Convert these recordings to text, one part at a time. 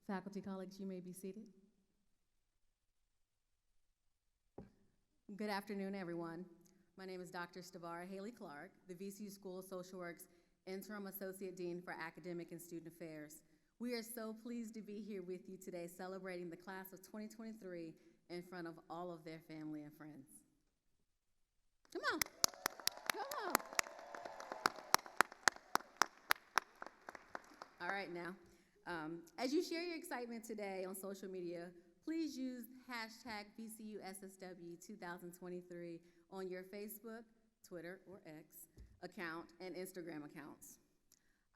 Faculty, colleagues, you may be seated. Good afternoon, everyone. My name is Dr. Stevara Haley Clark, the VCU School of Social Work's Interim Associate Dean for Academic and Student Affairs. We are so pleased to be here with you today celebrating the class of 2023 in front of all of their family and friends. Come on, come on. All right now, as you share your excitement today on social media, please use hashtag VCUSSW 2023 on your Facebook, Twitter, or X account and Instagram accounts.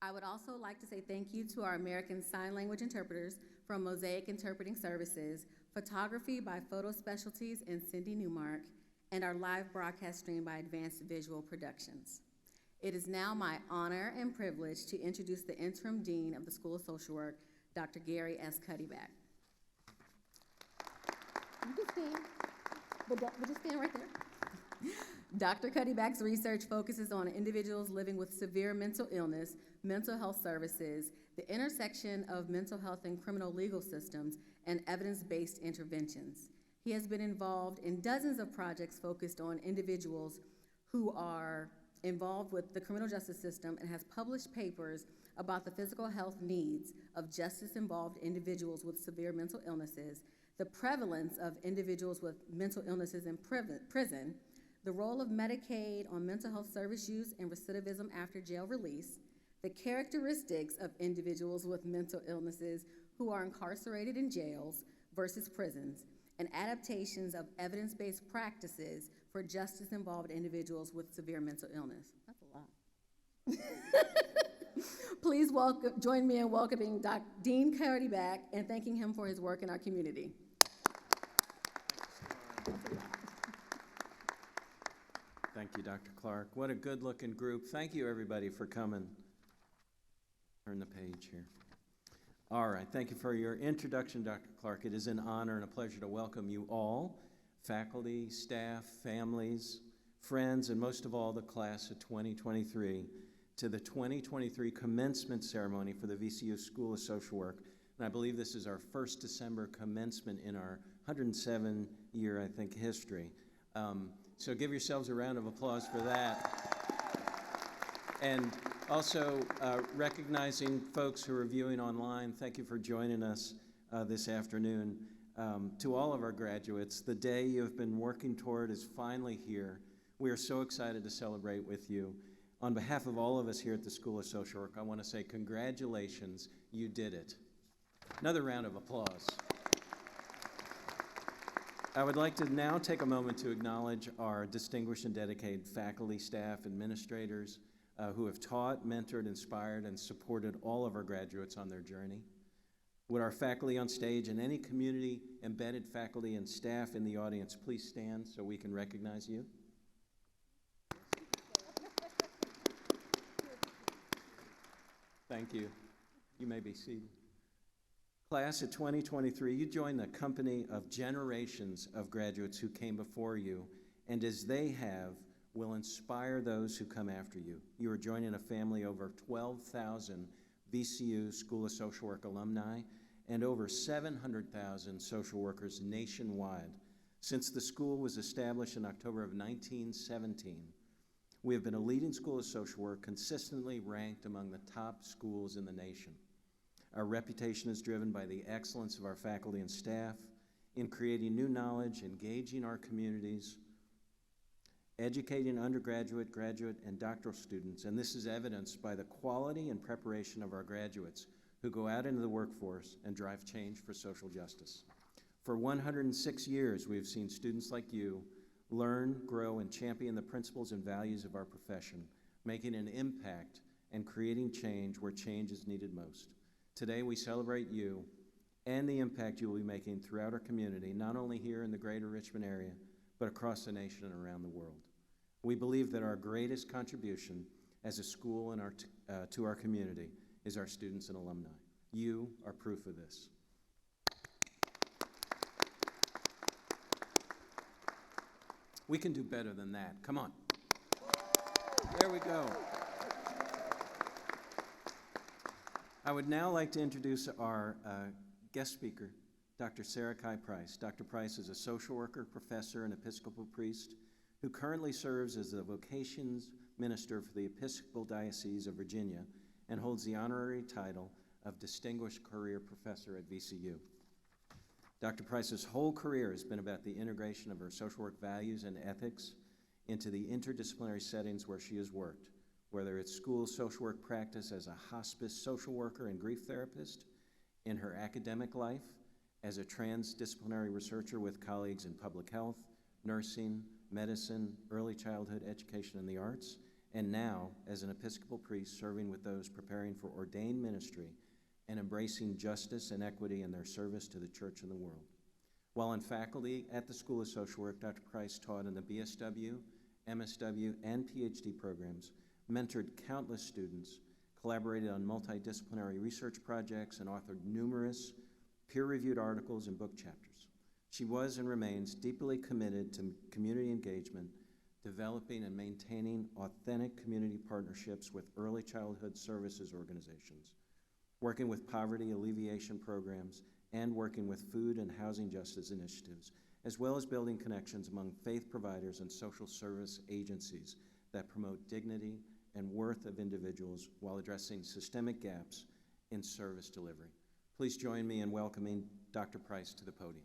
I would also like to say thank you to our American Sign Language interpreters from Mosaic Interpreting Services, photography by Photo Specialties and Cindy Newmark, and our live broadcast stream by Advanced Visual Productions. It is now my honor and privilege to introduce the Interim Dean of the School of Social Work, Dr. Gary S. Cuddeback. You can stand, but just stand right there. Dr. Cuddeback's research focuses on individuals living with severe mental illness, mental health services, the intersection of mental health and criminal legal systems, and evidence-based interventions. He has been involved in dozens of projects focused on individuals who are involved with the criminal justice system and has published papers about the physical health needs of justice-involved individuals with severe mental illnesses, the prevalence of individuals with mental illnesses in prison, the role of Medicaid on mental health service use and recidivism after jail release, the characteristics of individuals with mental illnesses who are incarcerated in jails versus prisons, and adaptations of evidence-based practices for justice-involved individuals with severe mental illness. That's a lot. Please join me in welcoming Dean Cuddeback and thanking him for his work in our community. Thank you, Dr. Clark. What a good-looking group. Thank you, everybody, for coming. Turn the page here. All right, thank you for your introduction, Dr. Clark. It is an honor and a pleasure to welcome you all, faculty, staff, families, friends, and most of all, the class of 2023, to the 2023 commencement ceremony for the VCU School of Social Work. And I believe this is our first December commencement in our 107-year, I think, history. So give yourselves a round of applause for that. And also recognizing folks who are viewing online, thank you for joining us this afternoon. To all of our graduates, the day you have been working toward is finally here. We are so excited to celebrate with you. On behalf of all of us here at the School of Social Work, I want to say congratulations, you did it. Another round of applause. I would like to now take a moment to acknowledge our distinguished and dedicated faculty, staff, administrators who have taught, mentored, inspired, and supported all of our graduates on their journey. Would our faculty on stage and any community-embedded faculty and staff in the audience please stand so we can recognize you? Thank you. You may be seated. Class of 2023, you join the company of generations of graduates who came before you, and as they have, will inspire those who come after you. You are joining a family of over 12,000 VCU School of Social Work alumni and over 700,000 social workers nationwide. Since the school was established in October of 1917, we have been a leading school of social work, consistently ranked among the top schools in the nation. Our reputation is driven by the excellence of our faculty and staff in creating new knowledge, engaging our communities, educating undergraduate, graduate, and doctoral students, and this is evidenced by the quality and preparation of our graduates who go out into the workforce and drive change for social justice. For 106 years, we have seen students like you learn, grow, and champion the principles and values of our profession, making an impact and creating change where change is needed most. Today, we celebrate you and the impact you will be making throughout our community, not only here in the greater Richmond area, but across the nation and around the world. We believe that our greatest contribution as a school and to our community is our students and alumni. You are proof of this. We can do better than that. Come on. There we go. I would now like to introduce our Guest speaker, Dr. Sarah Kye Price. Dr. Price is a social worker, professor, and Episcopal priest who currently serves as the vocations minister for the Episcopal Diocese of Virginia and holds the honorary title of Distinguished Career Professor at VCU. Dr. Price's whole career has been about the integration of her social work values and ethics into the interdisciplinary settings where she has worked, whether it's school social work practice as a hospice social worker and grief therapist, in her academic life as a transdisciplinary researcher with colleagues in public health, nursing, medicine, early childhood education, and the arts, and now as an Episcopal priest serving with those preparing for ordained ministry and embracing justice and equity in their service to the church and the world. While on faculty at the School of Social Work, Dr. Price taught in the B.S.W, M.S.W, and Ph.D. programs, mentored countless students, collaborated on multidisciplinary research projects, and authored numerous peer-reviewed articles and book chapters. She was and remains deeply committed to community engagement, developing and maintaining authentic community partnerships with early childhood services organizations, working with poverty alleviation programs, and working with food and housing justice initiatives, as well as building connections among faith providers and social service agencies that promote dignity and worth of individuals while addressing systemic gaps in service delivery. Please join me in welcoming Dr. Price to the podium.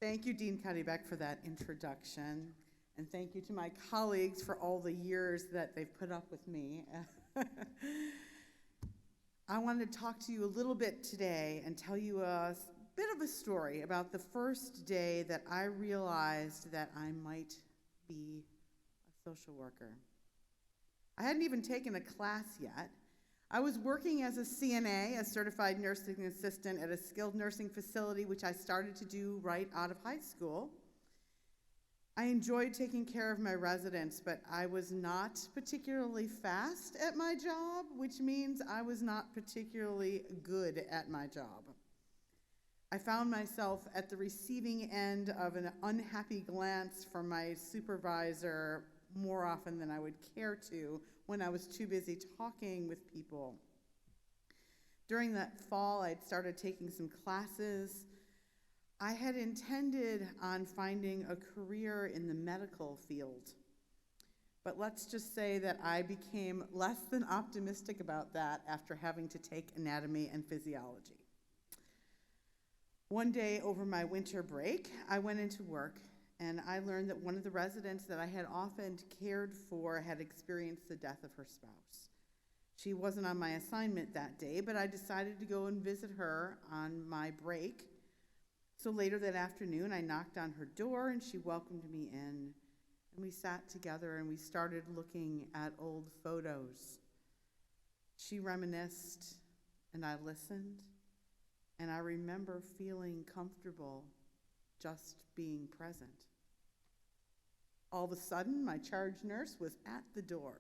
Thank you, Dean Cuddeback, for that introduction. And thank you to my colleagues for all the years that they've put up with me. I wanted to talk to you a little bit today and tell you a bit of a story about the first day that I realized that I might be a social worker. I hadn't even taken a class yet. I was working as a CNA, a certified nursing assistant at a skilled nursing facility, which I started to do right out of high school. I enjoyed taking care of my residents, but I was not particularly fast at my job, which means I was not particularly good at my job. I found myself at the receiving end of an unhappy glance from my supervisor more often than I would care to when I was too busy talking with people. During that fall, I'd started taking some classes. I had intended on finding a career in the medical field, but let's just say that I became less than optimistic about that after having to take anatomy and physiology. One day over my winter break, I went into work and I learned that one of the residents that I had often cared for had experienced the death of her spouse. She wasn't on my assignment that day, but I decided to go and visit her on my break. So later that afternoon, I knocked on her door and she welcomed me in. And we sat together and we started looking at old photos. She reminisced and I listened. And I remember feeling comfortable just being present. All of a sudden, my charge nurse was at the door.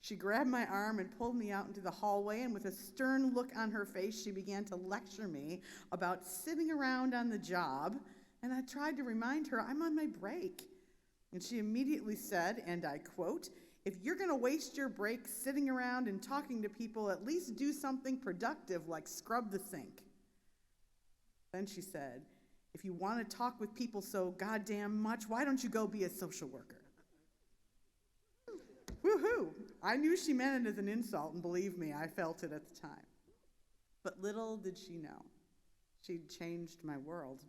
She grabbed my arm and pulled me out into the hallway, and with a stern look on her face, she began to lecture me about sitting around on the job, and I tried to remind her I'm on my break. And she immediately said, and I quote, "If you're going to waste your break sitting around and talking to people, at least do something productive like scrub the sink." Then she said, "If you want to talk with people so goddamn much, why don't you go be a social worker?" Woohoo! I knew she meant it as an insult, and believe me, I felt it at the time. But little did she know, she'd changed my world.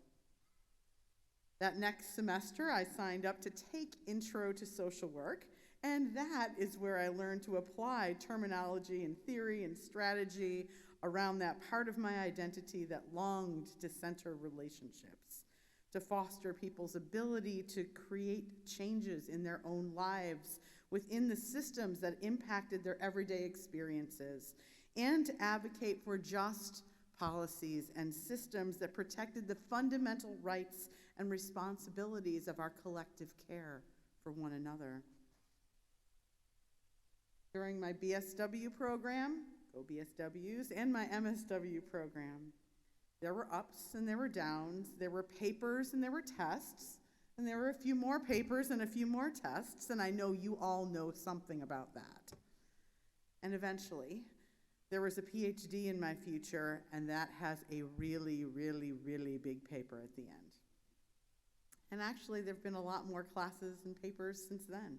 That next semester, I signed up to take Intro to Social Work, and that is where I learned to apply terminology and theory and strategy around that part of my identity that longed to center relationships, to foster people's ability to create changes in their own lives within the systems that impacted their everyday experiences, and to advocate for just policies and systems that protected the fundamental rights and responsibilities of our collective care for one another. During my B.S.W program, go B.S.Ws, and my M.S.W program, there were ups and there were downs, there were papers and there were tests, And there were a few more papers and a few more tests, and I know you all know something about that. And eventually, there was a Ph.D. in my future, and that has a really, really, really big paper at the end. And actually, there have been a lot more classes and papers since then.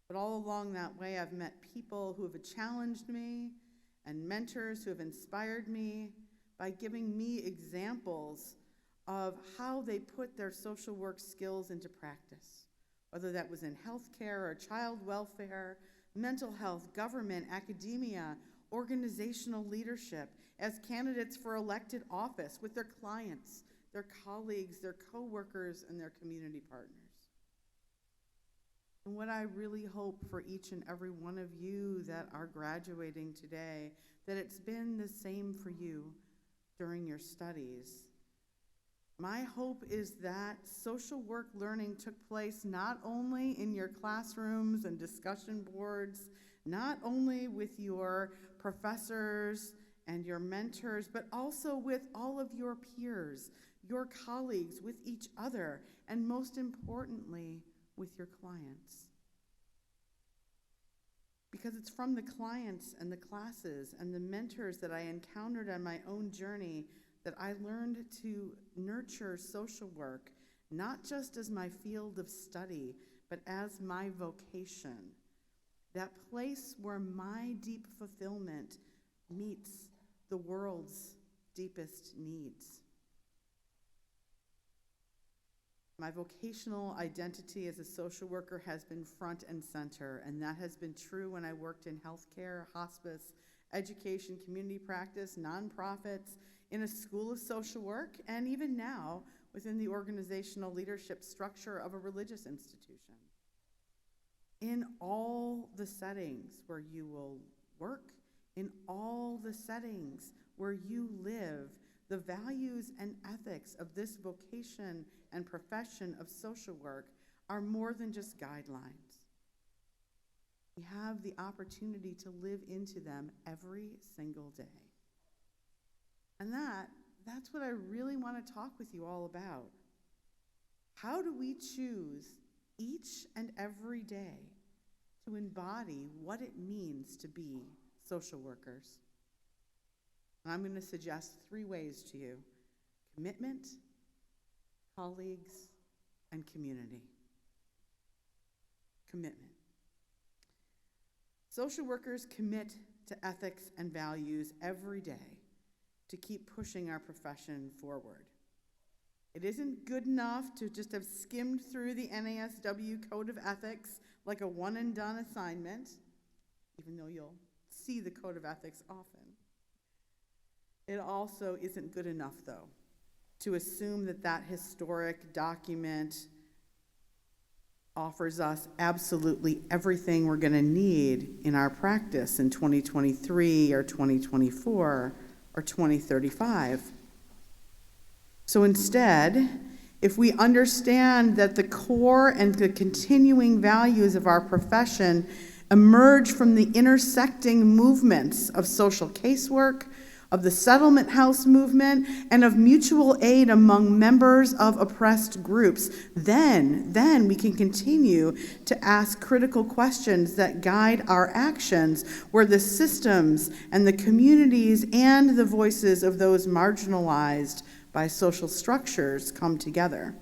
But all along that way, I've met people who have challenged me and mentors who have inspired me by giving me examples of how they put their social work skills into practice, whether that was in healthcare or child welfare, mental health, government, academia, organizational leadership, as candidates for elected office with their clients, their colleagues, their coworkers, and their community partners. And what I really hope for each and every one of you that are graduating today, that it's been the same for you during your studies. My hope is that social work learning took place not only in your classrooms and discussion boards, not only with your professors and your mentors, but also with all of your peers, your colleagues, with each other, and most importantly, with your clients. Because it's from the clients and the classes and the mentors that I encountered on my own journey that I learned to nurture social work, not just as my field of study, but as my vocation. That place where my deep fulfillment meets the world's deepest needs. My vocational identity as a social worker has been front and center, and that has been true when I worked in healthcare, hospice, education, community practice, nonprofits, in a school of social work, and even now within the organizational leadership structure of a religious institution. In all the settings where you will work, in all the settings where you live, the values and ethics of this vocation and profession of social work are more than just guidelines. We have the opportunity to live into them every single day. And that's what I really want to talk with you all about. How do we choose each and every day to embody what it means to be social workers? And I'm going to suggest 3 ways to you: commitment, colleagues, and community. Commitment. Social workers commit to ethics and values every day to keep pushing our profession forward. It isn't good enough to just have skimmed through the M.S.W. Code of Ethics like a one-and-done assignment, even though you'll see the Code of Ethics often. It also isn't good enough, though, to assume that that historic document offers us absolutely everything we're going to need in our practice in 2023 or 2024 or 2035. So instead, if we understand that the core and the continuing values of our profession emerge from the intersecting movements of social casework, of the settlement house movement, and of mutual aid among members of oppressed groups, then we can continue to ask critical questions that guide our actions, where the systems and the communities and the voices of those marginalized by social structures come together.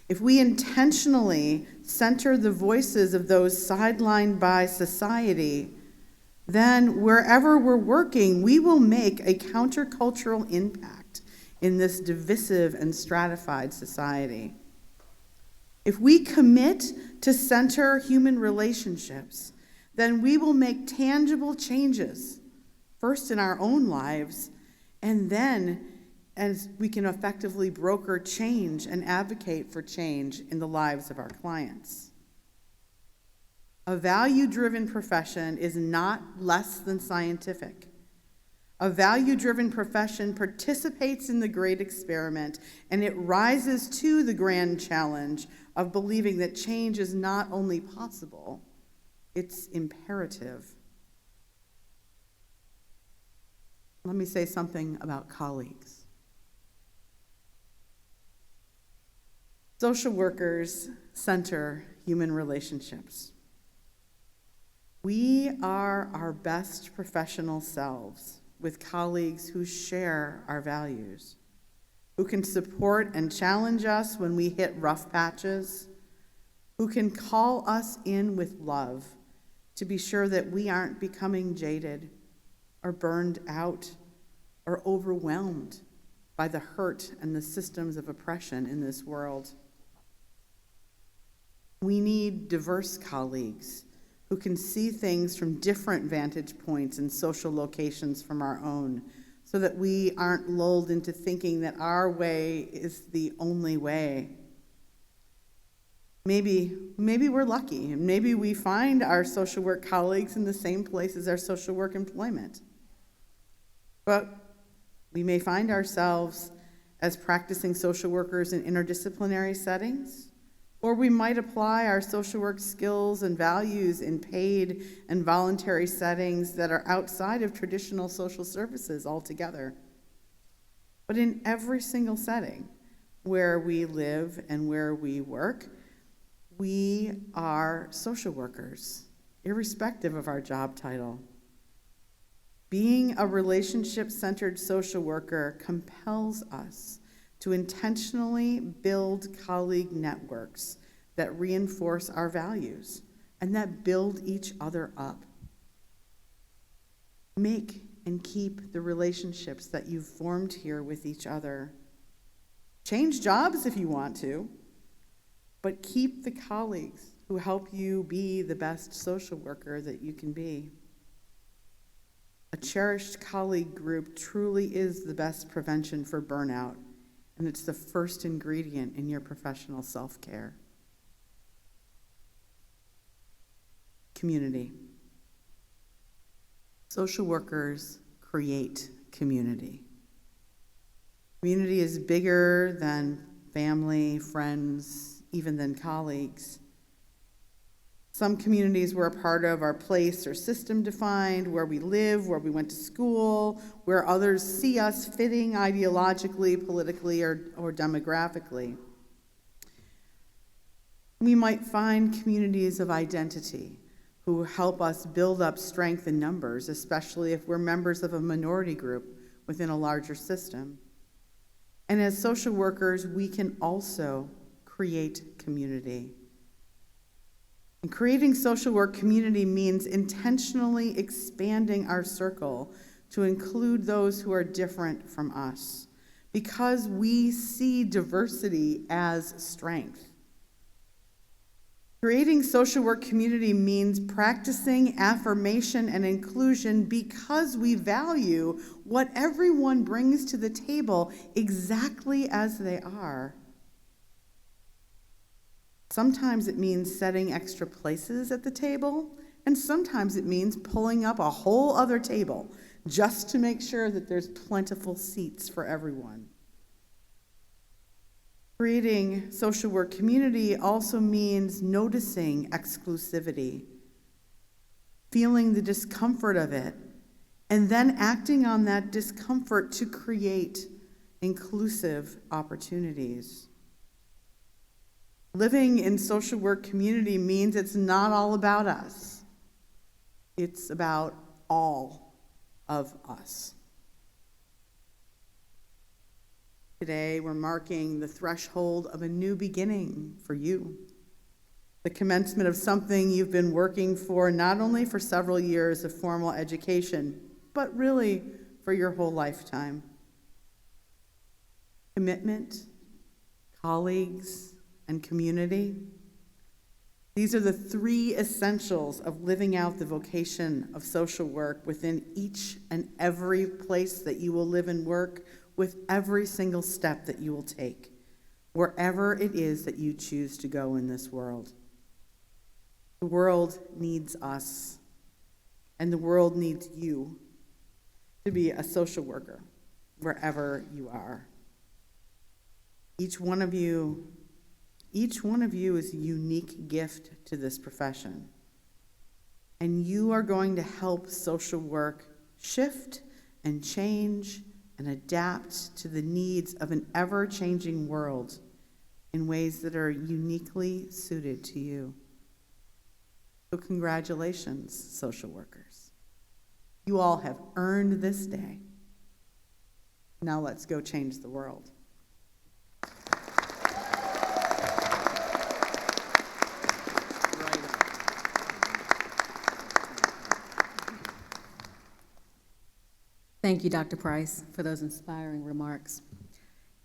If we intentionally center the voices of those sidelined by society, then wherever we're working, we will make a countercultural impact in this divisive and stratified society. If we commit to center human relationships, then we will make tangible changes, first in our own lives, and then as we can effectively broker change and advocate for change in the lives of our clients. A value-driven profession is not less than scientific. A value-driven profession participates in the great experiment, and it rises to the grand challenge of believing that change is not only possible, it's imperative. Let me say something about colleagues. Social workers center human relationships. We are our best professional selves with colleagues who share our values, who can support and challenge us when we hit rough patches, who can call us in with love to be sure that we aren't becoming jaded or burned out or overwhelmed by the hurt and the systems of oppression in this world. We need diverse colleagues who can see things from different vantage points and social locations from our own, so that we aren't lulled into thinking that our way is the only way. Maybe we're lucky, and maybe we find our social work colleagues in the same place as our social work employment. But we may find ourselves as practicing social workers in interdisciplinary settings, or we might apply our social work skills and values in paid and voluntary settings that are outside of traditional social services altogether. But in every single setting where we live and where we work, we are social workers, irrespective of our job title. Being a relationship-centered social worker compels us to intentionally build colleague networks that reinforce our values and that build each other up. Make and keep the relationships that you've formed here with each other. Change jobs if you want to, but keep the colleagues who help you be the best social worker that you can be. A cherished colleague group truly is the best prevention for burnout, and it's the first ingredient in your professional self-care. Community. Social workers create community. Community is bigger than family, friends, even than colleagues. Some communities we're a part of are place or system defined, where we live, where we went to school, where others see us fitting ideologically, politically, or demographically. We might find communities of identity who help us build up strength in numbers, especially if we're members of a minority group within a larger system. And as social workers, we can also create community. And creating social work community means intentionally expanding our circle to include those who are different from us, because we see diversity as strength. Creating social work community means practicing affirmation and inclusion because we value what everyone brings to the table exactly as they are. Sometimes it means setting extra places at the table, and sometimes it means pulling up a whole other table just to make sure that there's plentiful seats for everyone. Creating social work community also means noticing exclusivity, feeling the discomfort of it, and then acting on that discomfort to create inclusive opportunities. Living in social work community means it's not all about us. It's about all of us. Today, we're marking the threshold of a new beginning for you. The commencement of something you've been working for not only for several years of formal education, but really for your whole lifetime. Commitment, colleagues, and community. These are the three essentials of living out the vocation of social work within each and every place that you will live and work, with every single step that you will take, wherever it is that you choose to go in this world. The world needs us, and the world needs you to be a social worker wherever you are. Each one of you is a unique gift to this profession, and you are going to help social work shift and change and adapt to the needs of an ever-changing world in ways that are uniquely suited to you. So congratulations, social workers. You all have earned this day. Now let's go change the world. Thank you, Dr. Price, for those inspiring remarks.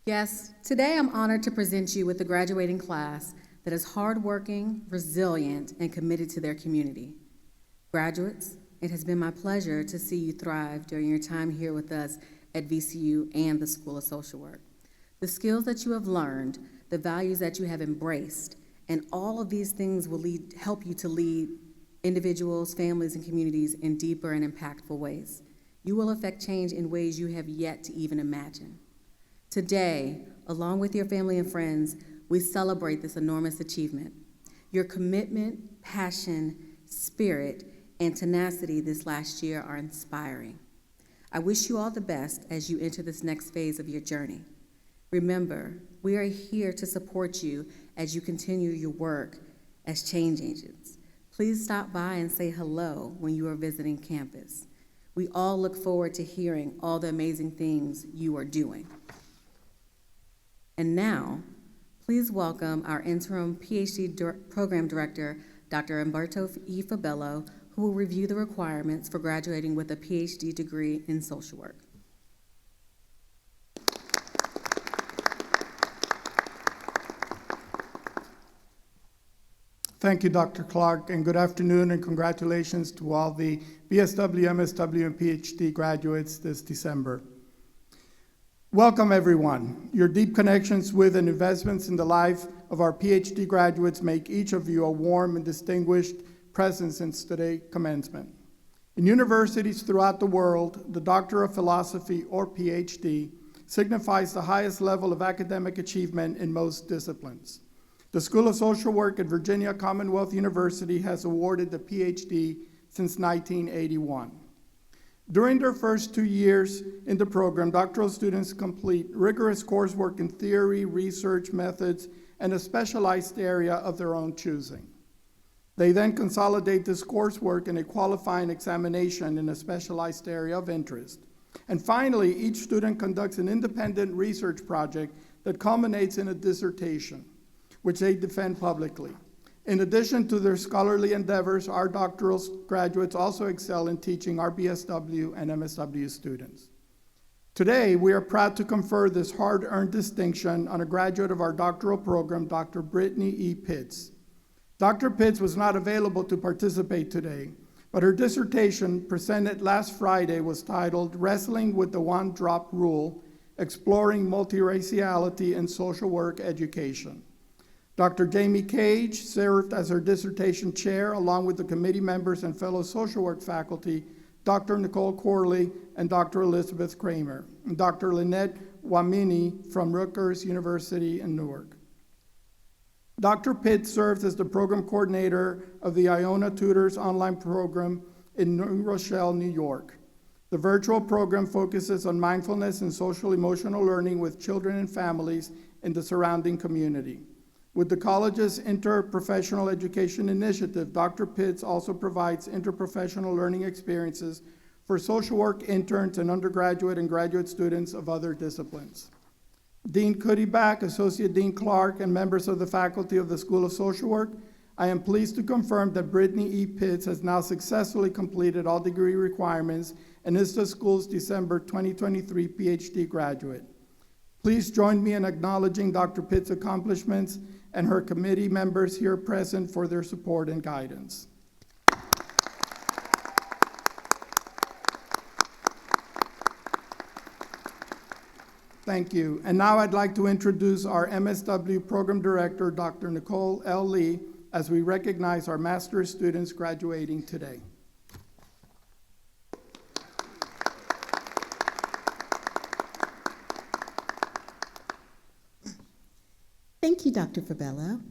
Yes, today I'm honored to present you with the graduating class that is hardworking, resilient, and committed to their community. Graduates, it has been my pleasure to see you thrive during your time here with us at VCU and the School of Social Work. The skills that you have learned, the values that you have embraced, and all of these things will help you to lead individuals, families, and communities in deeper and impactful ways. You will affect change in ways you have yet to even imagine. Today, along with your family and friends, we celebrate this enormous achievement. Your commitment, passion, spirit, and tenacity this last year are inspiring. I wish you all the best as you enter this next phase of your journey. Remember, we are here to support you as you continue your work as change agents. Please stop by and say hello when you are visiting campus. We all look forward to hearing all the amazing things you are doing. And now, please welcome our interim Ph.D. program director, Dr. Humberto E. Fabelo, who will review the requirements for graduating with a Ph.D. degree in social work. Thank you, Dr. Clark, and good afternoon, and congratulations to all the B.S.W, M.S.W, and Ph.D. graduates this December. Welcome, everyone. Your deep connections with and investments in the life of our Ph.D. graduates make each of you a warm and distinguished presence since today's commencement. In universities throughout the world, the Doctor of Philosophy, or Ph.D., signifies the highest level of academic achievement in most disciplines. The School of Social Work at Virginia Commonwealth University has awarded the Ph.D. since 1981. During their first 2 years in the program, doctoral students complete rigorous coursework in theory, research methods, and a specialized area of their own choosing. They then consolidate this coursework in a qualifying examination in a specialized area of interest. And finally, each student conducts an independent research project that culminates in a dissertation, which they defend publicly. In addition to their scholarly endeavors, our doctoral graduates also excel in teaching our B.S.W and M.S.W students. Today, we are proud to confer this hard-earned distinction on a graduate of our doctoral program, Dr. Brittany E. Pitts. Dr. Pitts was not available to participate today, but her dissertation presented last Friday was titled Wrestling with the One-Drop Rule, Exploring Multiraciality in Social Work Education. Dr. Jamie Cage served as her dissertation chair along with the committee members and fellow social work faculty, Dr. Nicole Corley and Dr. Elizabeth Kramer, and Dr. Lynette Wamini from Rutgers University in Newark. Dr. Pitt serves as the program coordinator of the Iona Tutors online program in New Rochelle, New York. The virtual program focuses on mindfulness and social emotional learning with children and families in the surrounding community. With the college's interprofessional education initiative, Dr. Pitts also provides interprofessional learning experiences for social work interns and undergraduate and graduate students of other disciplines. Dean Cuddeback, Associate Dean Clark, and members of the faculty of the School of Social Work, I am pleased to confirm that Brittany E. Pitts has now successfully completed all degree requirements and is the school's December 2023 Ph.D. graduate. Please join me in acknowledging Dr. Pitts' accomplishments and her committee members here present for their support and guidance. Thank you. And now I'd like to introduce our M.S.W. Program Director, Dr. Nicole L. as we recognize our master's students graduating today. Thank you, Dr. Fabelo.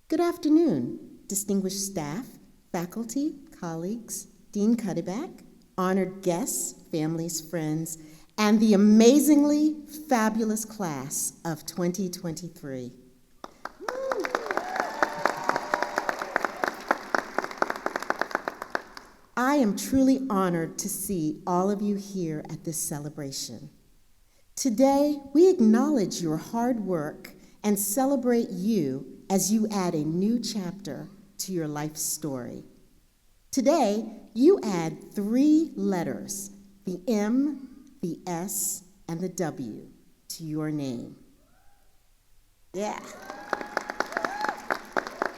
Good afternoon, distinguished staff, faculty, colleagues, Dean Cuddeback, honored guests, families, friends, and the amazingly fabulous class of 2023. I am truly honored to see all of you here at this celebration. Today, we acknowledge your hard work and celebrate you as you add a new chapter to your life story. Today, you add 3 letters, the M, the S, and the W, to your name. Yeah.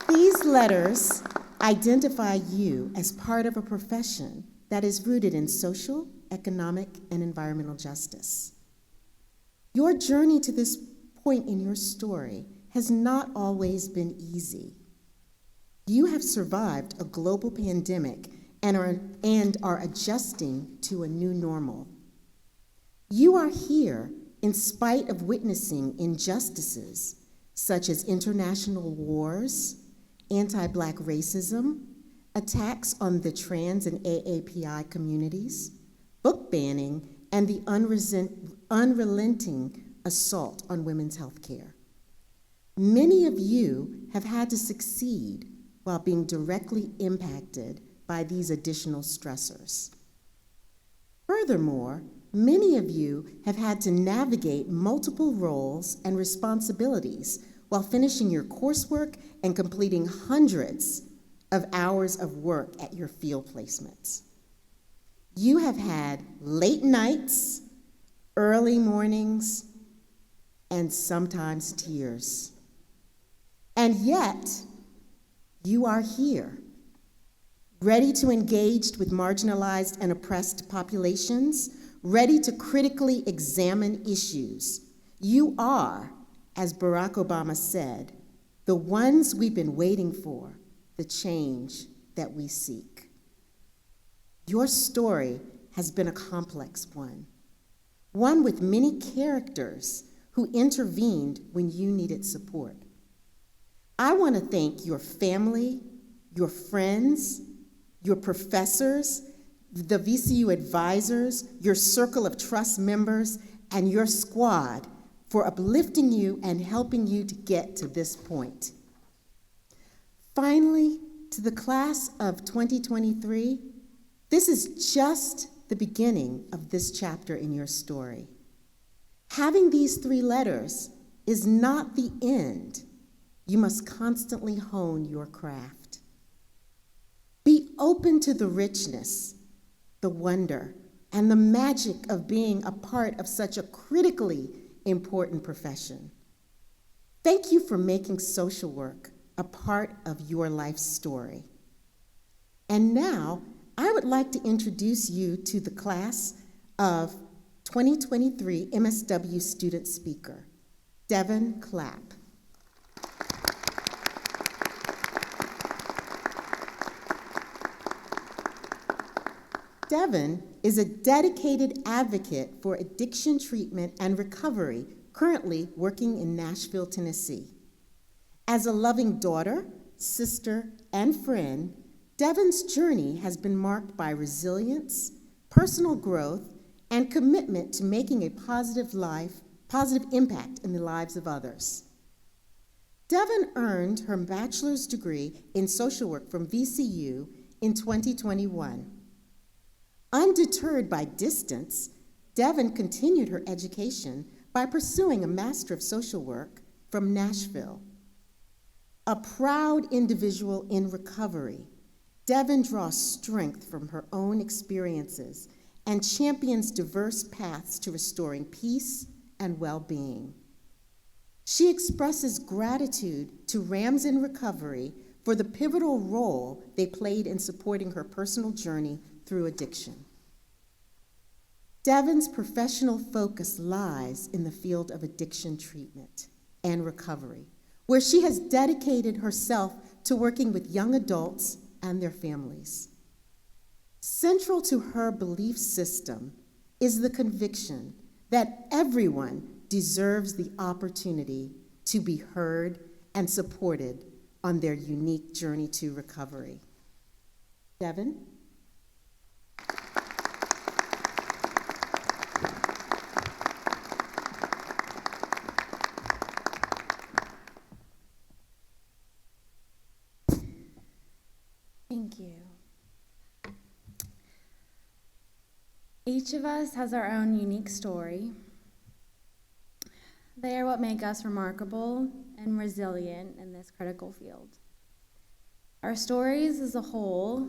These letters identify you as part of a profession that is rooted in social, economic, and environmental justice. Your journey to this point in your story has not always been easy. You have survived a global pandemic and are adjusting to a new normal. You are here in spite of witnessing injustices such as international wars, anti-Black racism, attacks on the trans and AAPI communities, book banning, and the unrelenting assault on women's health care. Many of you have had to succeed while being directly impacted by these additional stressors. Furthermore, many of you have had to navigate multiple roles and responsibilities while finishing your coursework and completing hundreds of hours of work at your field placements. You have had late nights, early mornings, and sometimes tears. And yet, you are here, ready to engage with marginalized and oppressed populations, ready to critically examine issues. You are, as Barack Obama said, the ones we've been waiting for, the change that we seek. Your story has been a complex one with many characters who intervened when you needed support. I want to thank your family, your friends, your professors, the VCU advisors, your circle of trust members, and your squad for uplifting you and helping you to get to this point. Finally, to the class of 2023, this is just the beginning of this chapter in your story. Having these 3 letters is not the end. You must constantly hone your craft. Be open to the richness, the wonder, and the magic of being a part of such a critically important profession. Thank you for making social work a part of your life story. And now, I would like to introduce you to the class of 2023 M.S.W student speaker, Devon Clapp. Devon is a dedicated advocate for addiction treatment and recovery, currently working in Nashville, Tennessee. As a loving daughter, sister, and friend, Devon's journey has been marked by resilience, personal growth, and commitment to making a positive impact in the lives of others. Devon earned her bachelor's degree in social work from VCU in 2021. Undeterred by distance, Devon continued her education by pursuing a Master of Social Work from Nashville. A proud individual in recovery, Devon draws strength from her own experiences and champions diverse paths to restoring peace and well-being. She expresses gratitude to Rams in Recovery for the pivotal role they played in supporting her personal journey through addiction. Devon's professional focus lies in the field of addiction treatment and recovery, where she has dedicated herself to working with young adults and their families. Central to her belief system is the conviction that everyone deserves the opportunity to be heard and supported on their unique journey to recovery. Devon? Thank you. Each of us has our own unique story. They are what make us remarkable and resilient in this critical field. Our stories as a whole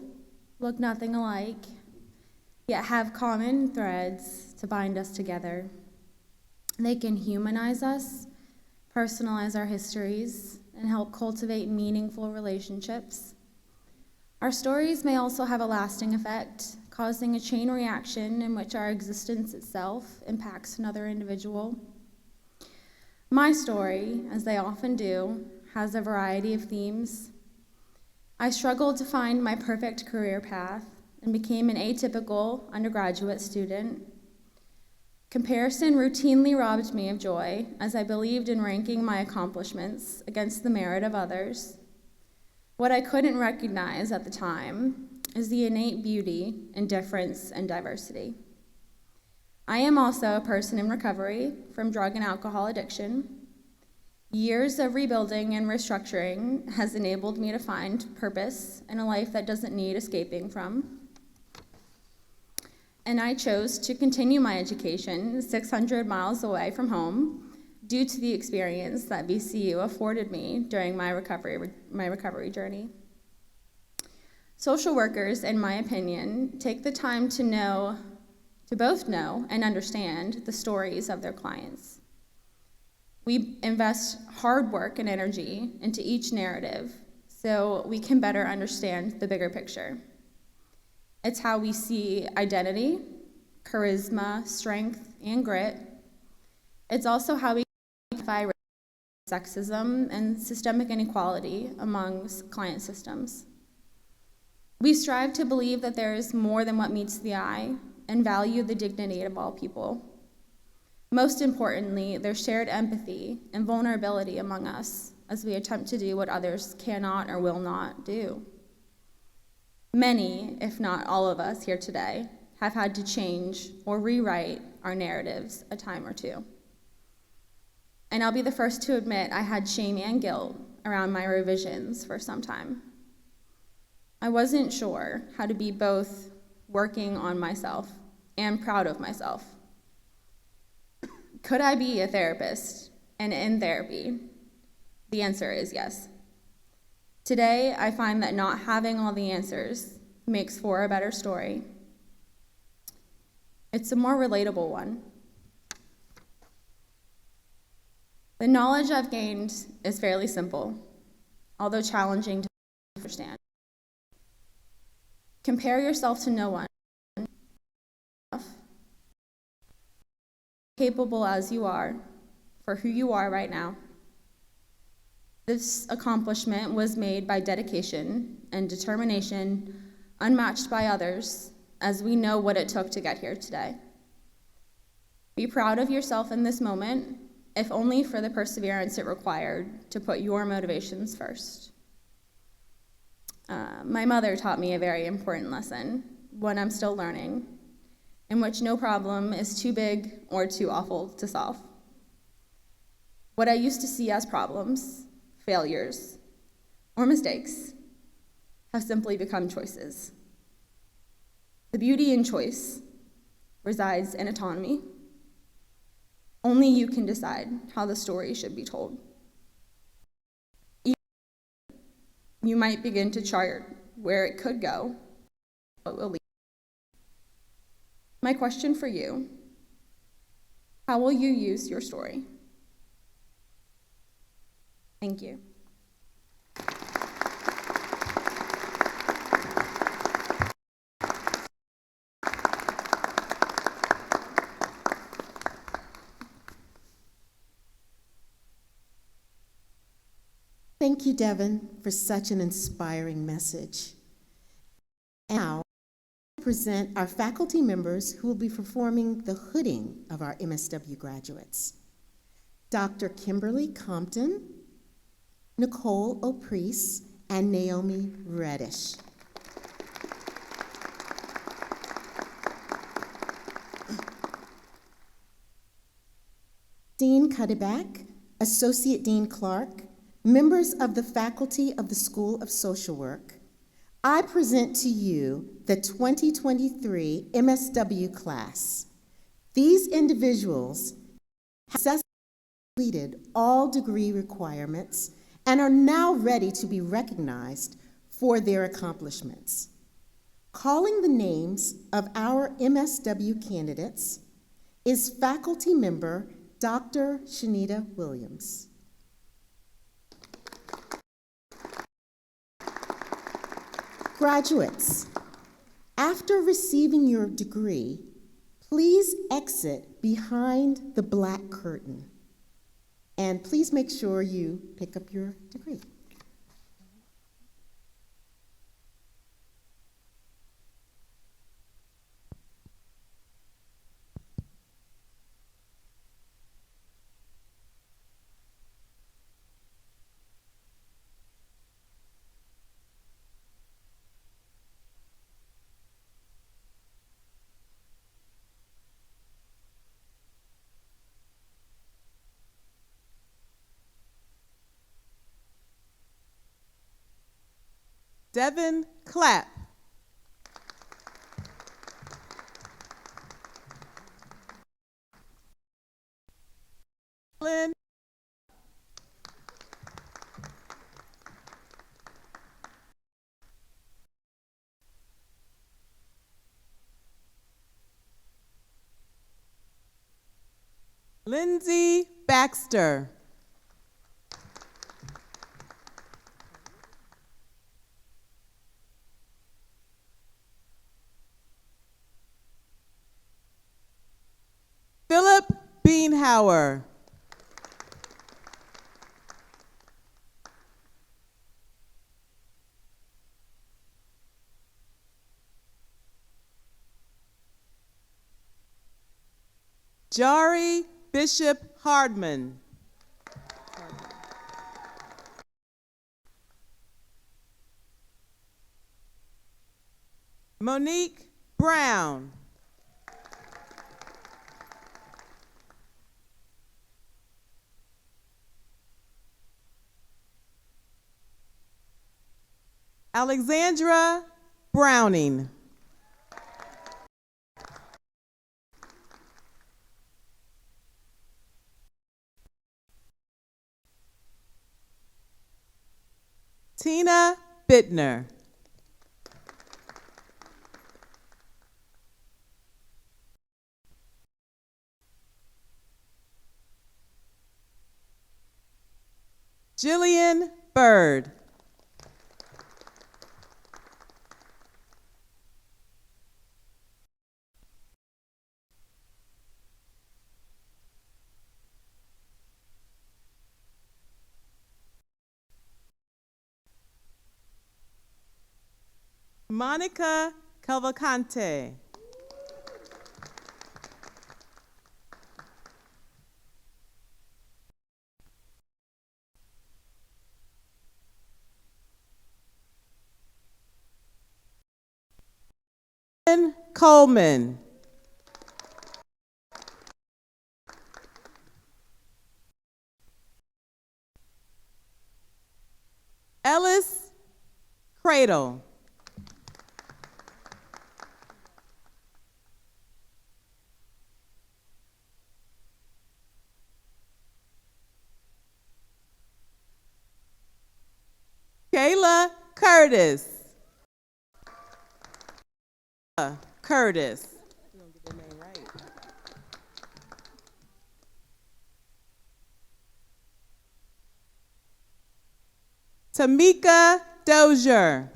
look nothing alike, yet have common threads to bind us together. They can humanize us, personalize our histories, and help cultivate meaningful relationships. Our stories may also have a lasting effect, causing a chain reaction in which our existence itself impacts another individual. My story, as they often do, has a variety of themes. I struggled to find my perfect career path and became an atypical undergraduate student. Comparison routinely robbed me of joy, as I believed in ranking my accomplishments against the merit of others. What I couldn't recognize at the time is the innate beauty in difference and diversity. I am also a person in recovery from drug and alcohol addiction. Years of rebuilding and restructuring has enabled me to find purpose in a life that doesn't need escaping from. And I chose to continue my education 600 miles away from home due to the experience that VCU afforded me during my recovery journey. Social workers, in my opinion, take the time to both know and understand the stories of their clients. We invest hard work and energy into each narrative so we can better understand the bigger picture. It's how we see identity, charisma, strength, and grit. It's also how we identify sexism and systemic inequality amongst client systems. We strive to believe that there is more than what meets the eye and value the dignity of all people. Most importantly, there's shared empathy and vulnerability among us as we attempt to do what others cannot or will not do. Many, if not all of us here today, have had to change or rewrite our narratives a time or two. And I'll be the first to admit I had shame and guilt around my revisions for some time. I wasn't sure how to be both working on myself and proud of myself. Could I be a therapist and in therapy? The answer is yes. Today, I find that not having all the answers makes for a better story. It's a more relatable one. The knowledge I've gained is fairly simple, although challenging to understand. Compare yourself to no one. Capable as you are for who you are right now. This accomplishment was made by dedication and determination unmatched by others, as we know what it took to get here today. Be proud of yourself in this moment, if only for the perseverance it required to put your motivations first. My mother taught me a very important lesson, one I'm still learning, in which no problem is too big or too awful to solve. What I used to see as problems, failures, or mistakes have simply become choices. The beauty in choice resides in autonomy. Only you can decide how the story should be told. You might begin to chart where it could go, what will lead. My question for you, how will you use your story? Thank you. Thank you, Devon, for such an inspiring message. And now, I present our faculty members who will be performing the hooding of our M.S.W. graduates. Dr. Kimberly Compton, Nicole L, and Naomi Reddish. Dean Cuddeback, Associate Dean Clark, members of the faculty of the School of Social Work, I present to you the 2023 M.S.W class. These individuals have successfully completed all degree requirements and are now ready to be recognized for their accomplishments. Calling the names of our M.S.W candidates is faculty member Dr. Shanita Williams. Graduates, after receiving your degree, please exit behind the black curtain. And please make sure you pick up your degree. Devon Clapp. Lynn. Lindsay Baxter. Philip Beanhauer. Jari Bishop Hardman. Monique Brown. Alexandra Browning. Tina Bittner. Jillian Bird. Monica Cavalcante. Coleman. Ellis Cradle. Kayla Curtis. Curtis. Tamika Dozier.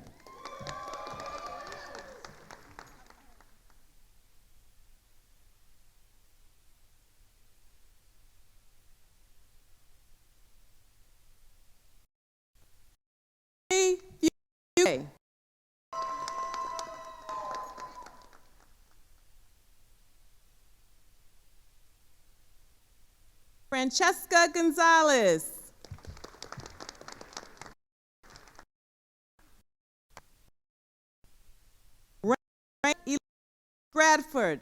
Francesca Gonzalez. Bradford.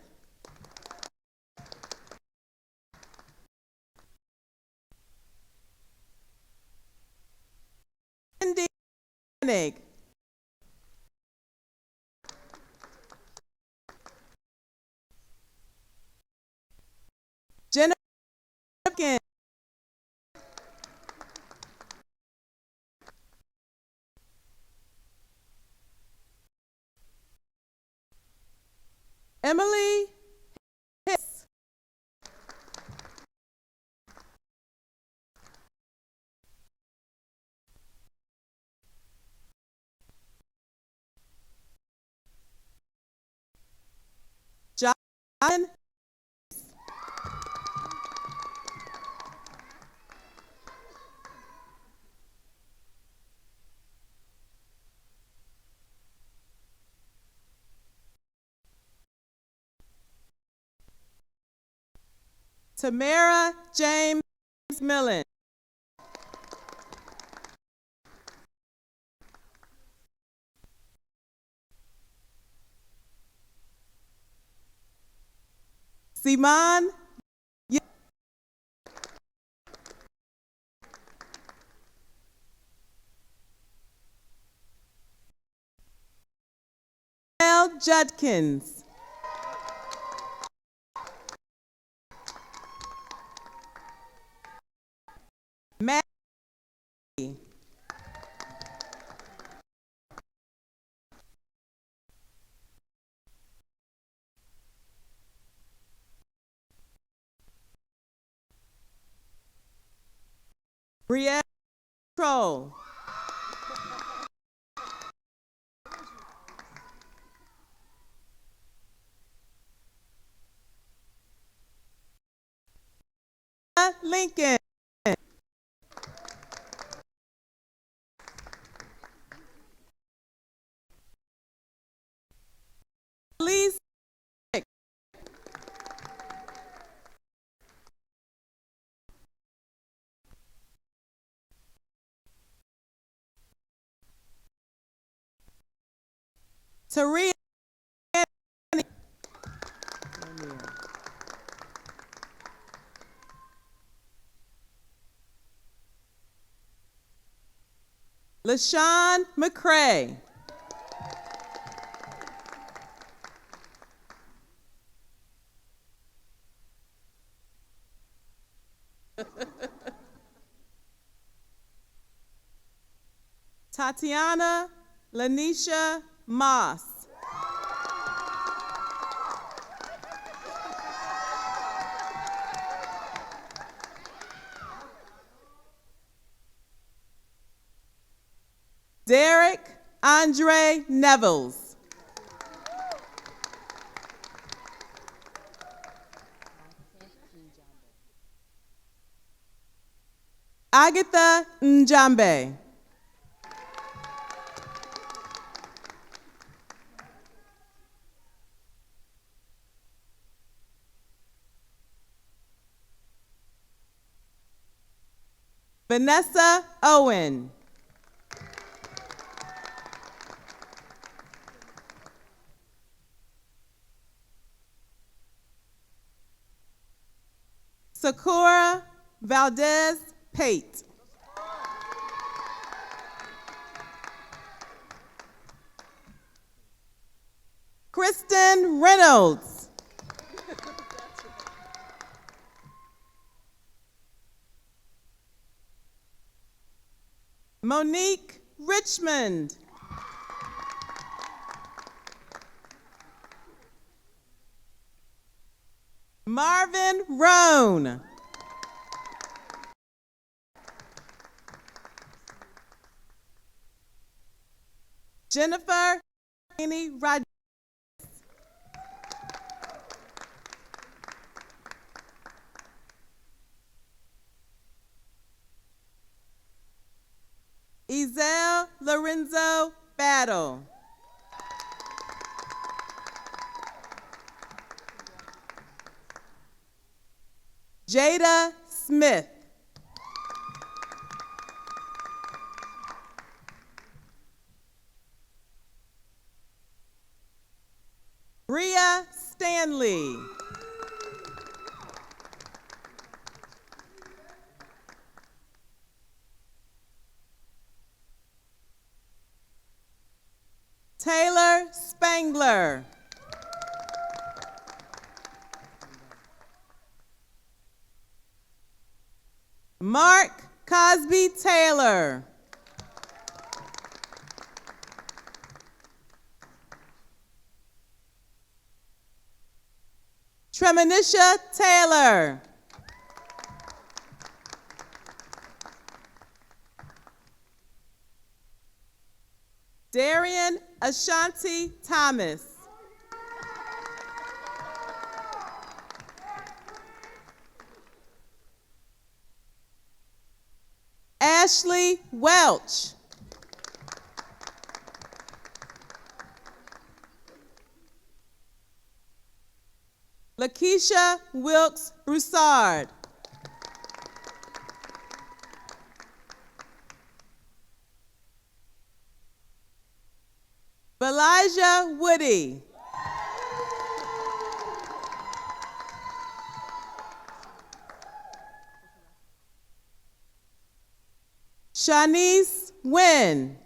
Cindy Koenig. Jennifer Hopkins. Emily Hicks. John Tamara James Millen. Simon L. Judkins. Maggie. Brielle Troll. Lincoln. Elise Taria LaShawn McCray. Tatiana Lanisha Moss. Derek Andre Nevels. Agatha Njambe. Vanessa Owen. Sakura Valdez Pate. Kristen Reynolds. Monique Richmond. Marvin Roan. Jennifer Haney Rodriguez. Ezel Lorenzo Battle. Jada Smith. Bria Stanley. Taylor Spangler. Mark Cosby Taylor. Tremanisha Taylor. Darian Ashanti Thomas. Ashley Welch. Lakeisha Wilkes Broussard. Elijah Woody. Shanice Wynn.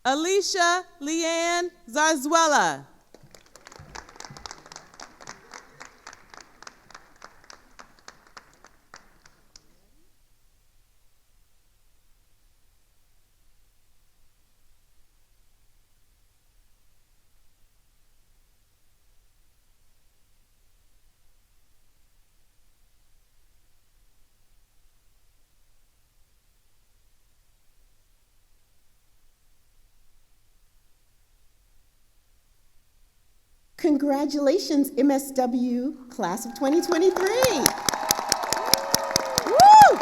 Alicia Leanne Zarzuela. Congratulations, M.S.W. class of 2023. Woo!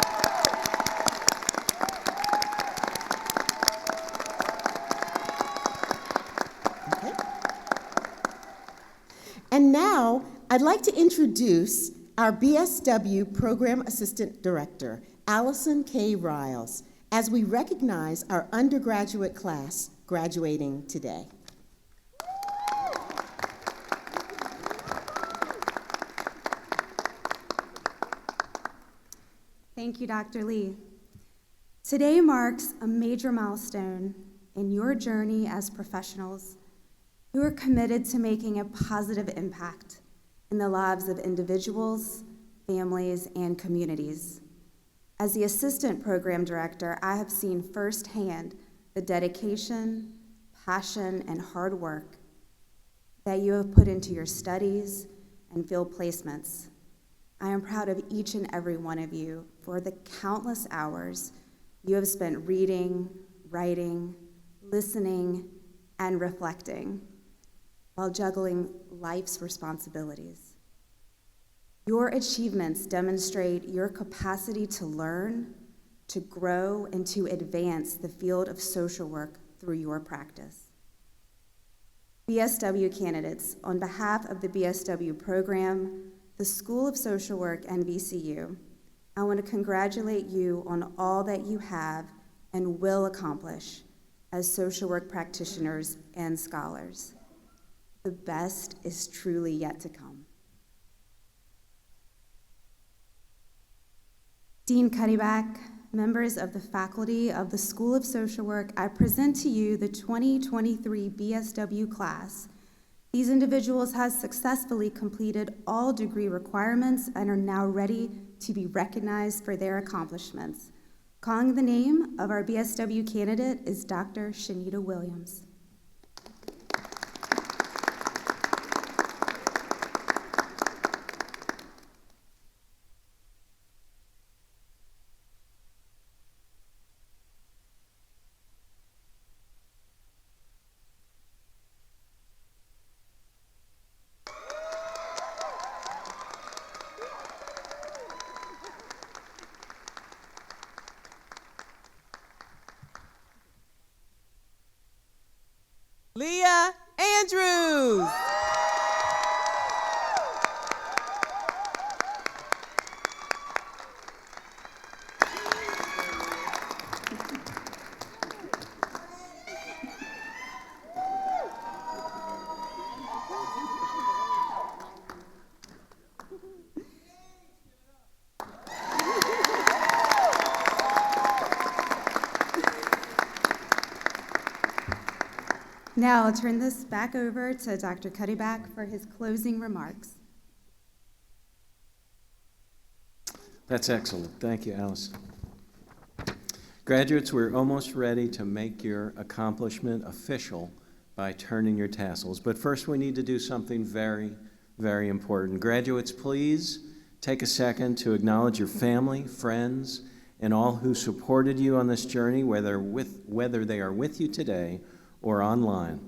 Okay. And now, I'd like to introduce our B.S.W. Program Assistant Director, Allison Kye Ryals, as we recognize our undergraduate class graduating today. Thank you, Dr. Lee. Today marks a major milestone in your journey as professionals who are committed to making a positive impact in the lives of individuals, families, and communities. As the Assistant Program Director, I have seen firsthand the dedication, passion, and hard work that you have put into your studies and field placements. I am proud of each and every one of you for the countless hours you have spent reading, writing, listening, and reflecting while juggling life's responsibilities. Your achievements demonstrate your capacity to learn, to grow, and to advance the field of social work through your practice. B.S.W. candidates, on behalf of the B.S.W. program, the School of Social Work, and VCU, I want to congratulate you on all that you have and will accomplish as social work practitioners and scholars. The best is truly yet to come. Dean Cuddeback, members of the faculty of the School of Social Work, I present to you the 2023 B.S.W. class. These individuals have successfully completed all degree requirements and are now ready to be recognized for their accomplishments. Calling the name of our B.S.W. candidate is Dr. Shanita Williams. Now I'll turn this back over to Dr. Cuddeback for his closing remarks. That's excellent. Thank you, Allison. Graduates, we're almost ready to make your accomplishment official by turning your tassels. But first, we need to do something very, very important. Graduates, please take a second to acknowledge your family, friends, and all who supported you on this journey, whether they are with you today or online.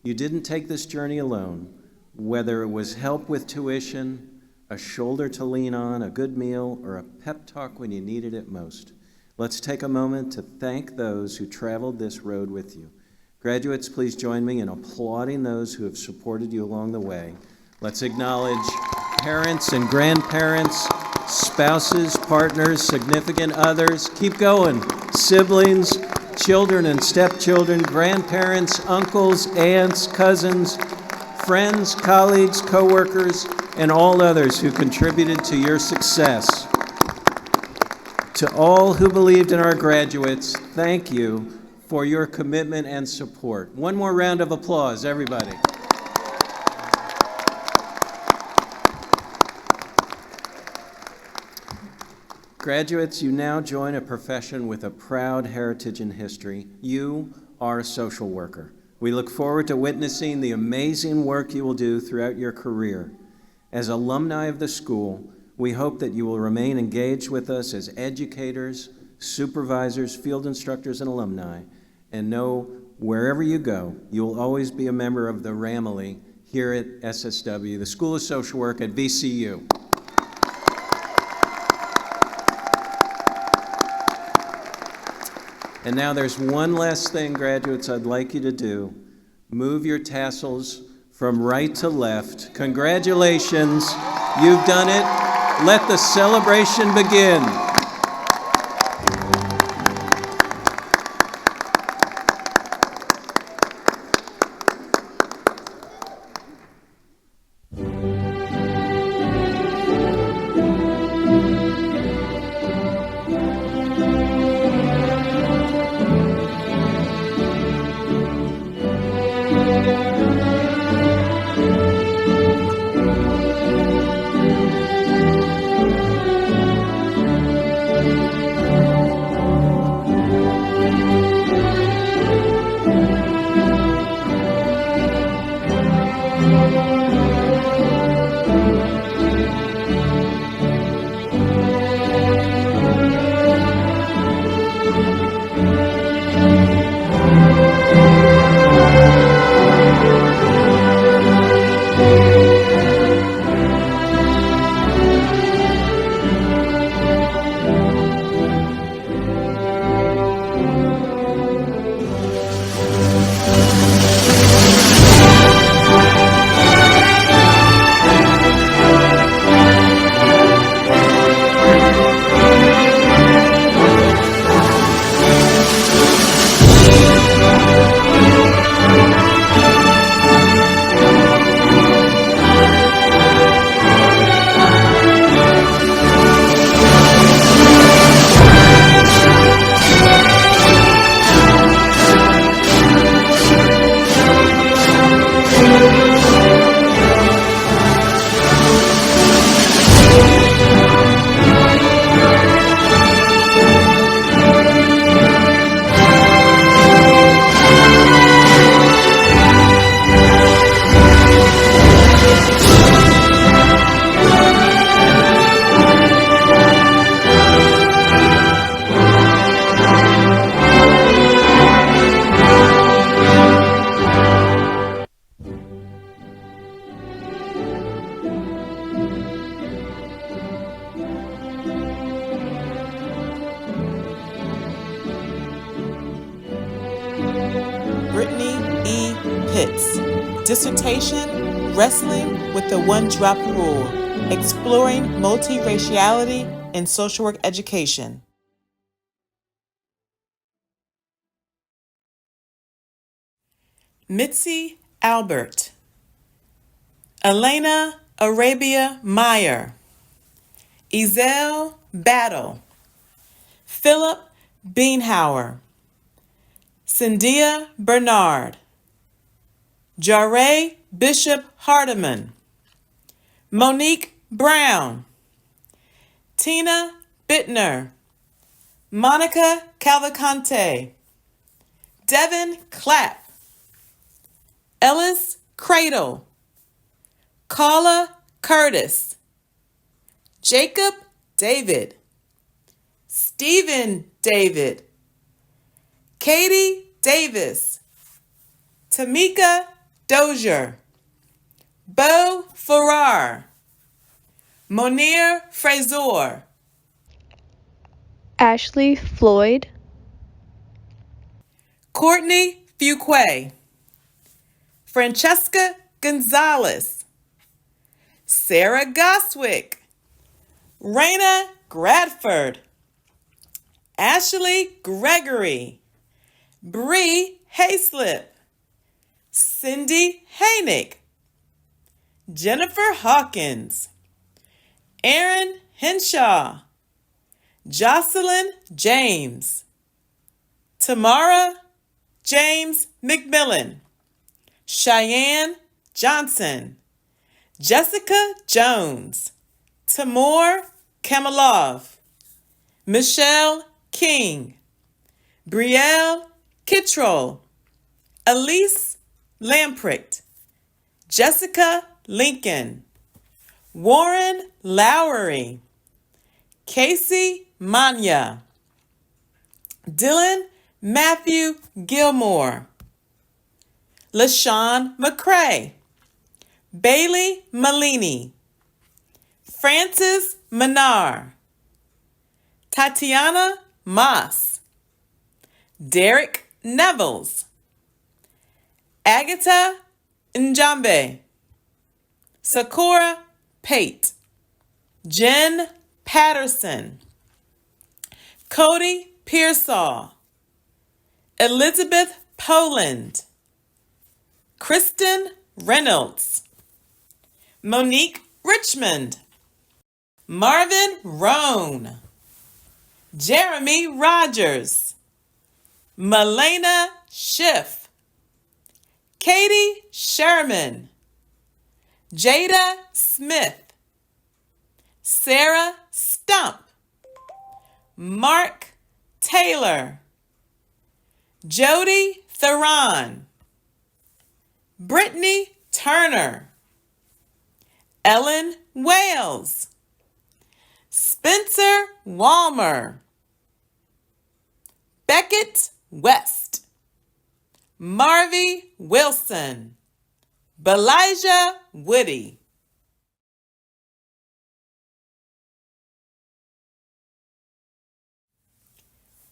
You didn't take this journey alone, whether it was help with tuition, a shoulder to lean on, a good meal, or a pep talk when you needed it most. Let's take a moment to thank those who traveled this road with you. Graduates, please join me in applauding those who have supported you along the way. Let's acknowledge parents and grandparents, spouses, partners, significant others. Keep going. Siblings, children and stepchildren, grandparents, uncles, aunts, cousins, friends, colleagues, coworkers, and all others who contributed to your success. To all who believed in our graduates, thank you for your commitment and support. One more round of applause, everybody. Graduates, you now join a profession with a proud heritage and history. You are a social worker. We look forward to witnessing the amazing work you will do throughout your career. As alumni of the school, we hope that you will remain engaged with us as educators, supervisors, field instructors, and alumni, and know wherever you go, you will always be a member of the Ramily here at SSW, the School of Social Work at VCU. And now there's one last thing, graduates, I'd like you to do. Move your tassels from right to left. Congratulations, you've done it. Let the celebration begin. Dissertation, Wrestling with the One-Drop Rule, Exploring Multiraciality in Social Work Education. Mitzi Albert, Elena Arabia Meyer, Ezel Battle, Philip Beenhauer, Cyndia Bernard, Jarre Bishop Hardiman, Monique Brown, Tina Bittner, Monica Cavalcante, Devon Clapp, Ellis Cradle, Carla Curtis, Jacob David, Stephen David, Katie Davis, Tamika Dozier, Bo Farrar, Monir Frazier, Ashley Floyd, Courtney Fuquay, Francesca Gonzalez, Sarah Goswick, Raina Gradford, Ashley Gregory, Bree Hayslip, Cindy Haynick, Jennifer Hawkins, Aaron Henshaw, Jocelyn James, Tamara James McMillan, Cheyenne Johnson, Jessica Jones, Tamor Kamalov, Michelle King, Brielle Kittrell, Elise Lamprecht, Jessica Lincoln, Warren Lowery, Casey Manya, Dylan Matthew Gilmore, LaShawn McCrae, Bailey Malini, Francis Manar, Tatiana Moss, Derek Nevels, Agatha Njambe, Sakura Pate, Jen Patterson, Cody Pearsall, Elizabeth Poland, Kristen Reynolds, Monique Richmond, Marvin Roan, Jeremy Rogers, Melena Schiff, Katie Sherman, Jada Smith, Sarah Stump, Mark Taylor, Jody Theron, Brittany Turner, Ellen Wales, Spencer Walmer, Beckett West, Marvy Wilson, Belijah Woody.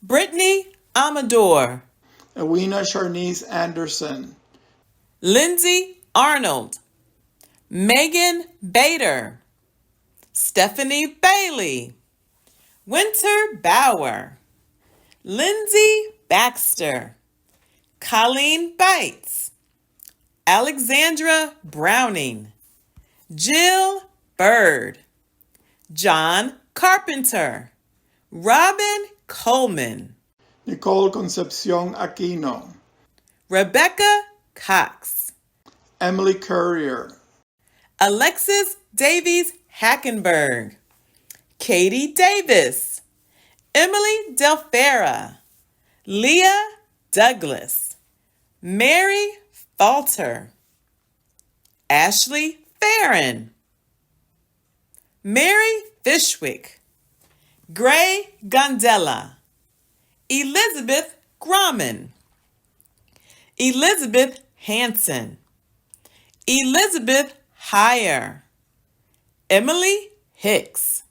Brittany Amador, Awena Sharnice Anderson, Lindsay Arnold, Megan Bader, Stephanie Bailey, Winter Bauer, Lindsay Baxter, Colleen Bites, Alexandra Browning, Jill Bird, John Carpenter, Robin Coleman, Nicole Concepcion Aquino, Rebecca Cox, Emily Courier, Alexis Davies Hackenberg, Katie Davis, Emily Delfera, Leah Douglas, Mary Falter, Ashley Farron, Mary Fishwick, Gray Gondella, Elizabeth Grumman, Elizabeth Hanson, Elizabeth Heyer, Emily Hicks,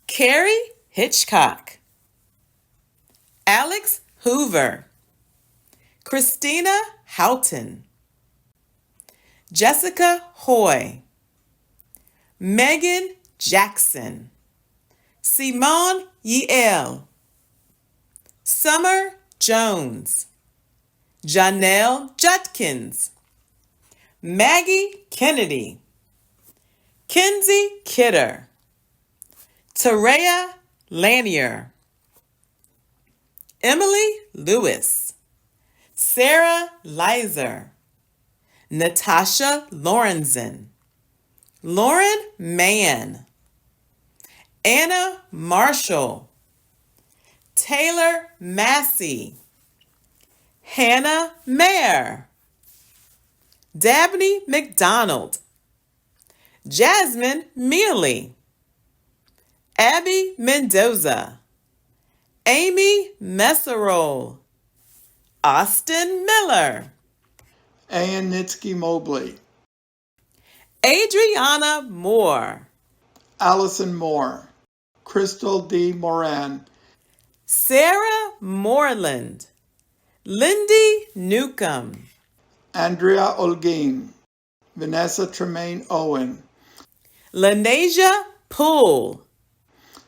Carrie Hitchcock, Alex Hoover, Christina Houghton, Jessica Hoy, Megan Jackson, Simone Yeel, Summer Jones, Janelle Judkins, Maggie Kennedy, Kenzie Kidder, Tareya Lanier, Emily Lewis, Sarah Lizer, Natasha Lorenzen, Lauren Mann, Anna Marshall, Taylor Massey, Hannah Mayer, Dabney McDonald, Jasmine Mealy, Abby Mendoza, Amy Messerol, Austin Miller, Ann Nitsky Mobley, Adriana Moore, Allison Moore, Crystal D. Moran, Sarah Moreland, Lindy Newcomb, Andrea Olguin, Vanessa Tremaine Owen, Lanasia Poole,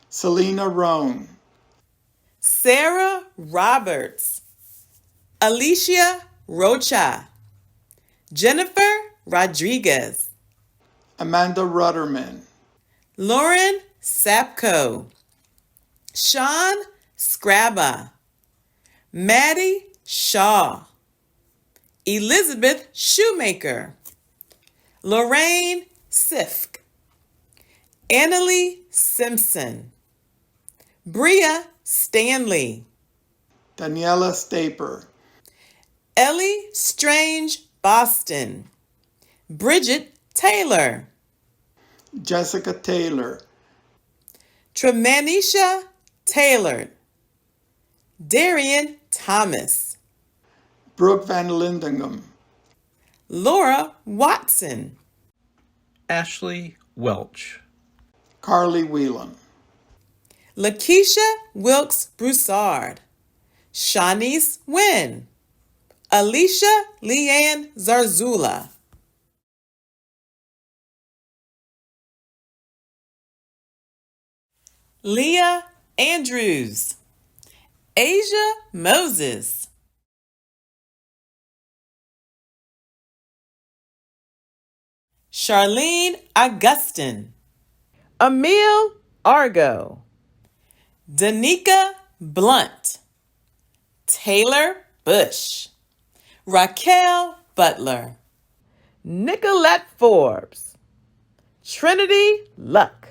Selena Roan, Sarah Roberts, Alicia Rocha, Jennifer Rodriguez, Amanda Rudderman, Lauren Sapko, Sean Scrabba, Maddie Shaw, Elizabeth Shoemaker, Lorraine Sifk, Annalie Simpson, Bria Stanley, Daniela Staper, Ellie Strange Boston, Bridget Taylor, Jessica Taylor, Tremanisha Taylor, Darian Thomas, Brooke Van Lindingham, Laura Watson, Ashley Welch, Carly Whelan, Lakeisha Wilkes Broussard, Shanice Wynn, Alicia Leanne Zarzula, Leah Andrews, Asia Moses, Charlene Augustin, Emil Argo, Danica Blunt, Taylor Bush, Raquel Butler, Nicolette Forbes, Trinity Luck,